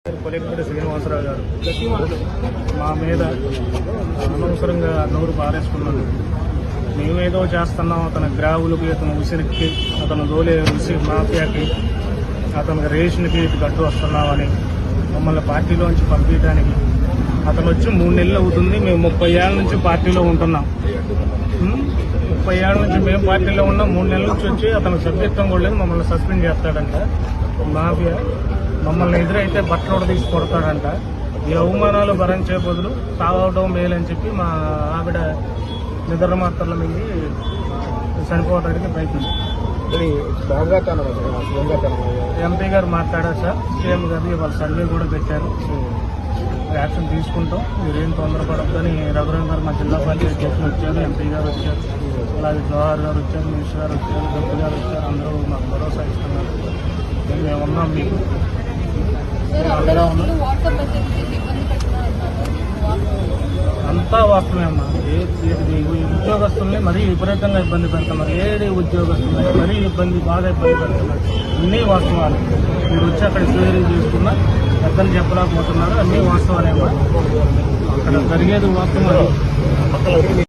కొలిక్కిడి శ్రీనివాసరావు గారు మా మీద అనవసరంగా నోరు పారేసుకున్నాడు. మేమేదో చేస్తున్నాం, అతని గ్రావులకి, అతను ఉసిరికి, అతను దోలే ఉసిరి మాఫియాకి, అతనికి రేషన్కి గట్టు వస్తున్నామని మమ్మల్ని పార్టీలోంచి పంపించడానికి అతను వచ్చి 3 నెలలు అవుతుంది. మేము 30 ఏళ్ళ నుంచి పార్టీలో ఉంటున్నాం. 30 ఏళ్ళ నుంచి మేము పార్టీలో ఉన్నాం. 3 నెలల నుంచి వచ్చి అతను సభ్యత్వం కూడా లేదు, మమ్మల్ని సస్పెండ్ చేస్తాడంట. మాఫియా మమ్మల్ని ఎదురైతే బట్టలు తీసి కొడతాడంట. ఈ అవమానాలు భరించే బదులు తాగడం మేలని చెప్పి మా ఆవిడ నిద్ర మాత్రల మీద చనిపోవడానికి ప్రయత్నించారు. ఎంపీ గారు మాట్లాడారు సార్, సీఎం గారు ఇవాళ సండే కూడా పెట్టారు. యాక్షన్ తీసుకుంటాం, మీరేం తొందరపడద్దని రఘురామ్ గారు మా జిల్లా పంచాయతీ అధ్యక్షులు వచ్చారు, ఎంపీ గారు వచ్చారు, అలాగే జవహర్ గారు వచ్చారు, మినిస్టర్ గారు వచ్చారు, గొప్ప గారు వచ్చారు. అందరూ మాకు భరోసా ఇస్తున్నారు. మేము ఉన్నాం మీకు. అంతా వాస్తవమే అమ్మా. ఉద్యోగస్తుల్ని మరీ విపరీతంగా ఇబ్బంది పెడుతున్నారు. ఏడి ఉద్యోగస్తుల్ని మరీ బాగా ఇబ్బంది పెడుతున్నారు. అన్నీ వాస్తవాలు. మీరు వచ్చి అక్కడ క్లియర్ చేసుకున్నా పెద్దలు చెప్పలేకపోతున్నారు. అన్నీ వాస్తవాలేమ్మా. అక్కడ జరిగేది వాస్తవం.